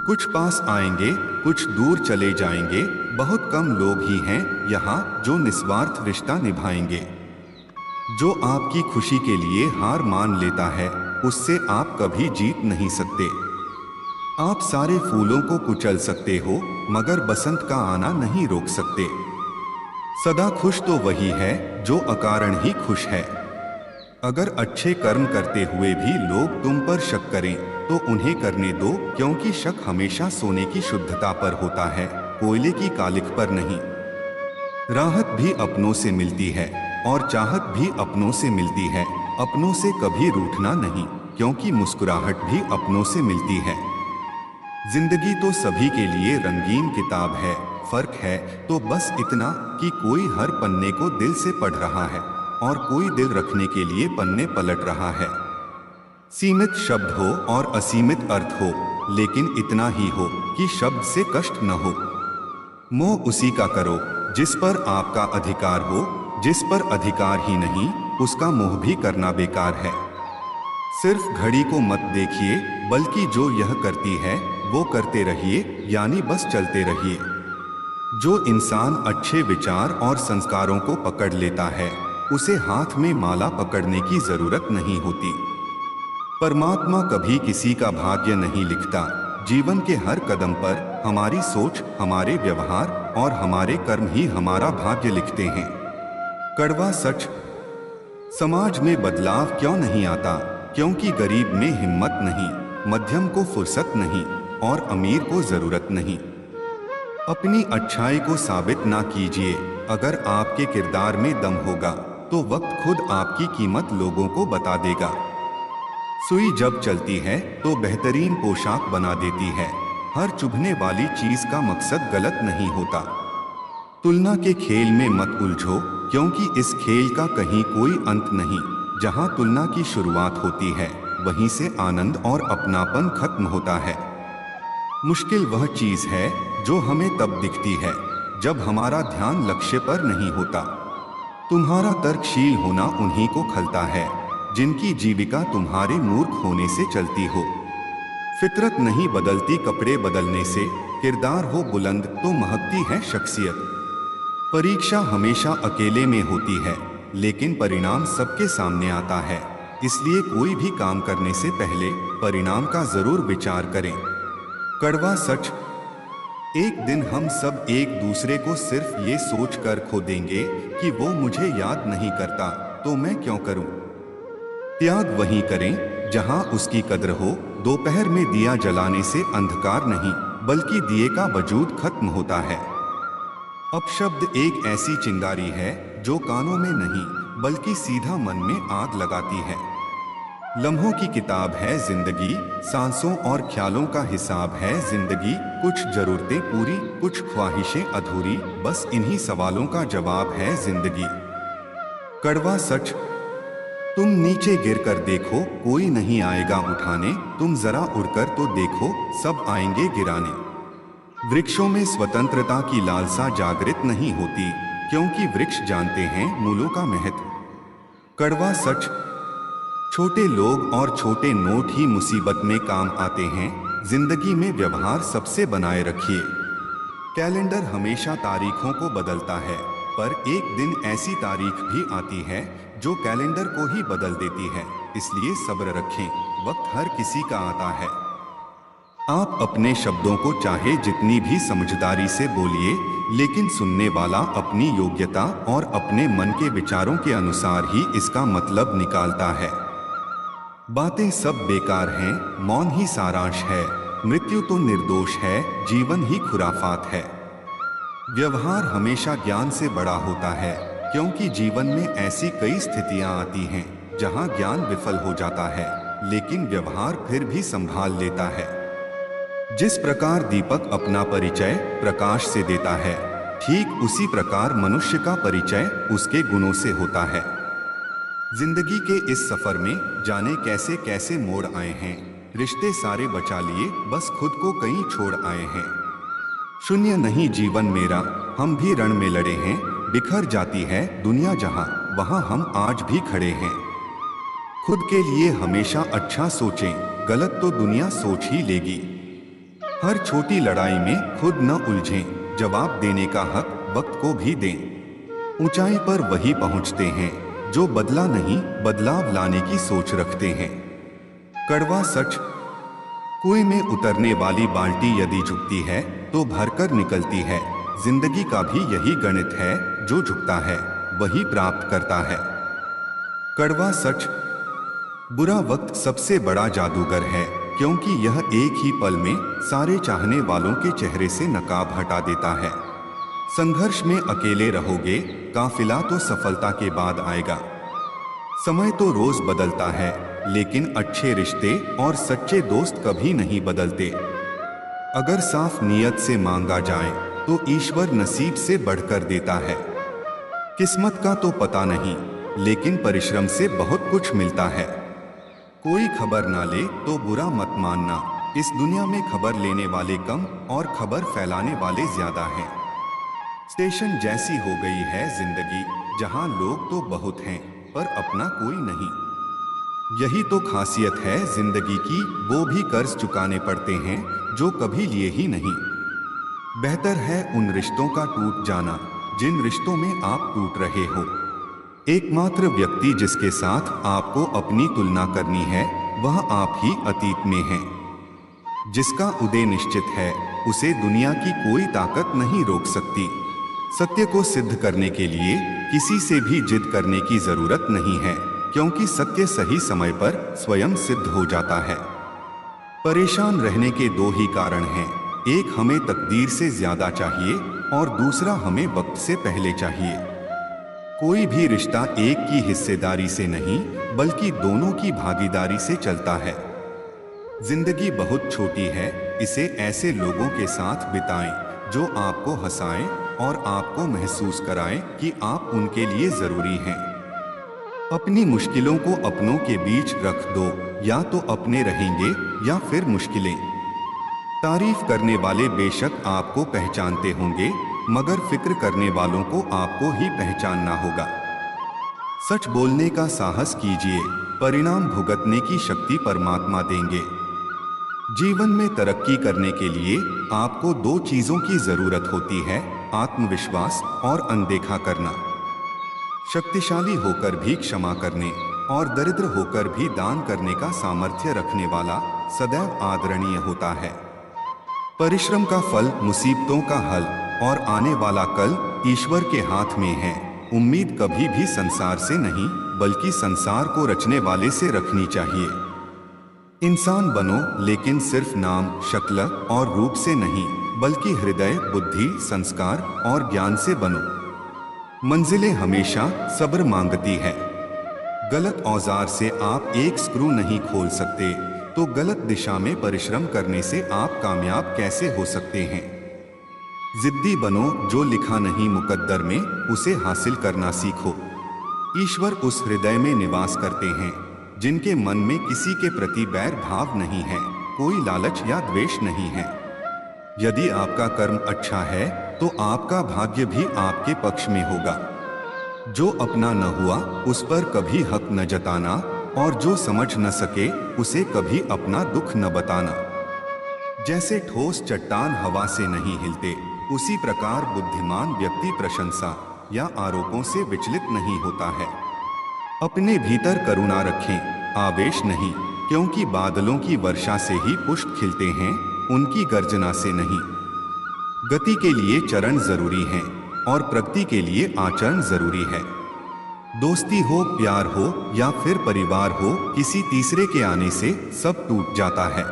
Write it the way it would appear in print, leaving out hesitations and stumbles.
कुछ पास आएंगे, कुछ दूर चले जाएंगे। बहुत कम लोग ही हैं यहाँ जो निस्वार्थ रिश्ता निभाएंगे। जो आपकी खुशी के लिए हार मान लेता है, उससे आप कभी जीत नहीं सकते। आप सारे फूलों को कुचल सकते हो, मगर बसंत का आना नहीं रोक सकते। सदा खुश तो वही है जो अकारण ही खुश है। अगर अच्छे कर्म करते हुए भी लोग तुम पर शक करें, तो उन्हें करने दो, क्योंकि शक हमेशा सोने की शुद्धता पर होता है, कोयले की कालिख पर नहीं। राहत भी अपनों से मिलती है और चाहत भी अपनों से मिलती है। अपनों से कभी रूठना नहीं, क्योंकि मुस्कुराहट भी अपनों से मिलती है। जिंदगी तो सभी के लिए रंगीन किताब है। फर्क है तो बस इतना कि कोई हर पन्ने को दिल से पढ़ रहा है और कोई दिल रखने के लिए पन्ने पलट रहा है। सीमित शब्द हो और असीमित अर्थ हो, लेकिन इतना ही हो कि शब्द से कष्ट न हो। मोह उसी का करो जिस पर आपका अधिकार हो। जिस पर अधिकार ही नहीं, उसका मोह भी करना बेकार है। सिर्फ घड़ी को मत देखिए, बल्कि जो यह करती है वो करते रहिए, यानी बस चलते रहिए। जो इंसान अच्छे विचार और संस्कारों को पकड़ लेता है, उसे हाथ में माला पकड़ने की जरूरत नहीं होती। परमात्मा कभी किसी का भाग्य नहीं लिखता। जीवन के हर कदम पर हमारी सोच, हमारे व्यवहार और हमारे कर्म ही हमारा भाग्य लिखते हैं। कड़वा सच। समाज में बदलाव क्यों नहीं आता? क्योंकि गरीब में हिम्मत नहीं, मध्यम को फुर्सत नहीं और अमीर को जरूरत नहीं। अपनी अच्छाई को साबित ना कीजिए। अगर आपके किरदार में दम होगा तो वक्त खुद आपकी कीमत लोगों को बता देगा। सुई जब चलती है तो बेहतरीन पोशाक बना देती है। हर चुभने वाली चीज का मकसद गलत नहीं होता। तुलना के खेल में मत उलझो, क्योंकि इस खेल का कहीं कोई अंत नहीं। जहां तुलना की शुरुआत होती है, वहीं से आनंद और अपनापन खत्म होता है। मुश्किल वह चीज है जो हमें तब दिखती है जब हमारा ध्यान लक्ष्य पर नहीं होता। तुम्हारा तर्कशील होना उन्हीं को खलता है जिनकी जीविका तुम्हारे मूर्ख होने से चलती हो। फितरत नहीं बदलती कपड़े बदलने से, किरदार हो बुलंद तो महकती है शख्सियत। परीक्षा हमेशा अकेले में होती है, लेकिन परिणाम सबके सामने आता है। इसलिए कोई भी काम करने से पहले परिणाम का जरूर विचार करें। कड़वा सच। एक दिन हम सब एक दूसरे को सिर्फ ये सोचकर खो देंगे कि वो मुझे याद नहीं करता, तो मैं क्यों करूं। त्याग वहीं करें जहां उसकी कद्र हो। दोपहर में दिया जलाने से अंधकार नहीं, बल्कि दिए का वजूद खत्म होता है। अपशब्द एक ऐसी चिंगारी है जो कानों में नहीं, बल्कि सीधा मन में आग लगाती है। लम्हों की किताब है जिंदगी, सांसों और ख्यालों का हिसाब है जिंदगी। कुछ जरूरतें पूरी, कुछ ख्वाहिशें अधूरी, बस इन्हीं सवालों का जवाब है जिंदगी। कड़वा सच। तुम नीचे गिरकर देखो, कोई नहीं आएगा उठाने। तुम जरा उड़कर तो देखो, सब आएंगे गिराने। वृक्षों में स्वतंत्रता की लालसा जागृत नहीं होती, क्योंकि वृक्ष जानते हैं मूलों का महत्व। कड़वा सच। छोटे लोग और छोटे नोट ही मुसीबत में काम आते हैं। जिंदगी में व्यवहार सबसे बनाए रखिए। कैलेंडर हमेशा तारीखों को बदलता है, पर एक दिन ऐसी तारीख भी आती है जो कैलेंडर को ही बदल देती है। इसलिए सब्र रखें, वक्त हर किसी का आता है। आप अपने शब्दों को चाहे जितनी भी समझदारी से बोलिए, लेकिन सुनने वाला अपनी योग्यता और अपने मन के विचारों के अनुसार ही इसका मतलब निकालता है। बातें सब बेकार हैं, मौन ही सारांश है। मृत्यु तो निर्दोष है, जीवन ही खुराफात है। व्यवहार हमेशा ज्ञान से बड़ा होता है, क्योंकि जीवन में ऐसी कई स्थितियां आती हैं जहां ज्ञान विफल हो जाता है, लेकिन व्यवहार फिर भी संभाल लेता है। जिस प्रकार दीपक अपना परिचय प्रकाश से देता है, ठीक उसी प्रकार मनुष्य का परिचय उसके गुणों से होता है। जिंदगी के इस सफर में जाने कैसे कैसे मोड़ आए हैं। रिश्ते सारे बचा लिए, बस खुद को कहीं छोड़ आए हैं। शून्य नहीं जीवन मेरा, हम भी रण में लड़े हैं। बिखर जाती है दुनिया जहां, वहां हम आज भी खड़े हैं। खुद के लिए हमेशा अच्छा सोचें, गलत तो दुनिया सोच ही लेगी। हर छोटी लड़ाई में खुद न उलझें, जवाब देने का हक वक्त को भी दें। ऊंचाई पर वही पहुंचते हैं जो बदला नहीं, बदलाव लाने की सोच रखते हैं। कड़वा सच, कुएं में उतरने वाली बाल्टी यदि झुकती है तो भरकर निकलती है। जिंदगी का भी यही गणित है, जो झुकता है वही प्राप्त करता है। कड़वा सच, बुरा वक्त सबसे बड़ा जादूगर है, क्योंकि यह एक ही पल में सारे चाहने वालों के चेहरे से नकाब हटा देता है। संघर्ष में अकेले रहोगे, काफिला तो सफलता के बाद आएगा। समय तो रोज बदलता है, लेकिन अच्छे रिश्ते और सच्चे दोस्त कभी नहीं बदलते। अगर साफ नियत से मांगा जाए तो ईश्वर नसीब से बढ़कर देता है। किस्मत का तो पता नहीं, लेकिन परिश्रम से बहुत कुछ मिलता है। कोई खबर ना ले तो बुरा मत मानना, इस दुनिया में खबर लेने वाले कम और खबर फैलाने वाले ज्यादा हैं। स्टेशन जैसी हो गई है जिंदगी, जहां लोग तो बहुत हैं पर अपना कोई नहीं। यही तो खासियत है जिंदगी की, वो भी कर्ज चुकाने पड़ते हैं जो कभी लिए ही नहीं। बेहतर है उन रिश्तों का टूट जाना जिन रिश्तों में आप टूट रहे हो। एकमात्र व्यक्ति जिसके साथ आपको अपनी तुलना करनी है वह आप ही अतीत में है। जिसका उदय निश्चित है उसे दुनिया की कोई ताकत नहीं रोक सकती। सत्य को सिद्ध करने के लिए किसी से भी जिद करने की जरूरत नहीं है, क्योंकि सत्य सही समय पर स्वयं सिद्ध हो जाता है। परेशान रहने के दो ही कारण हैं, एक हमें तकदीर से ज्यादा चाहिए और दूसरा हमें वक्त से पहले चाहिए। कोई भी रिश्ता एक की हिस्सेदारी से नहीं, बल्कि दोनों की भागीदारी से चलता है। जिंदगी बहुत छोटी है, इसे ऐसे लोगों के साथ बिताएं जो आपको हंसाएं और आपको महसूस कराएं कि आप उनके लिए जरूरी हैं। अपनी मुश्किलों को अपनों के बीच रख दो, या तो अपने रहेंगे या फिर मुश्किलें। तारीफ करने वाले बेशक आपको पहचानते होंगे, मगर फिक्र करने वालों को आपको ही पहचानना होगा। सच बोलने का साहस कीजिए, परिणाम भुगतने की शक्ति परमात्मा देंगे। जीवन में तरक्की करने के लिए आपको दो चीजों की जरूरत होती है, आत्मविश्वास और अनदेखा करना। शक्तिशाली होकर भी क्षमा करने और दरिद्र होकर भी दान करने का सामर्थ्य रखने वाला सदैव आदरणीय होता है। परिश्रम का फल मुसीबतों का हल और आने वाला कल ईश्वर के हाथ में है। उम्मीद कभी भी संसार से नहीं, बल्कि संसार को रचने वाले से रखनी चाहिए। इंसान बनो, लेकिन सिर्फ नाम, शक्ल और रूप से नहीं, बल्कि हृदय, बुद्धि, संस्कार और ज्ञान से बनो। मंजिलें हमेशा सब्र मांगती है। गलत औजार से आप एक स्क्रू नहीं खोल सकते, तो गलत दिशा में परिश्रम करने से आप कामयाब कैसे हो सकते हैं। जिद्दी बनो, जो लिखा नहीं मुकद्दर में उसे हासिल करना सीखो। ईश्वर उस हृदय में निवास करते हैं जिनके मन में किसी के प्रति बैर भाव नहीं है, कोई लालच या द्वेष नहीं है। यदि आपका कर्म अच्छा है तो आपका भाग्य भी आपके पक्ष में होगा। जो अपना न हुआ उस पर कभी हक न जताना, और जो समझ न सके उसे कभी अपना दुख न बताना। जैसे ठोस चट्टान हवा से नहीं हिलते, उसी प्रकार बुद्धिमान व्यक्ति प्रशंसा या आरोपों से विचलित नहीं होता है। अपने भीतर करुणा रखें, आवेश नहीं, क्योंकि बादलों की वर्षा से ही पुष्प खिलते हैं, उनकी गर्जना से नहीं। गति के लिए चरण जरूरी हैं और प्रगति के लिए आचरण जरूरी है। दोस्ती हो, प्यार हो या फिर परिवार हो, किसी तीसरे के आने से सब टूट जाता है।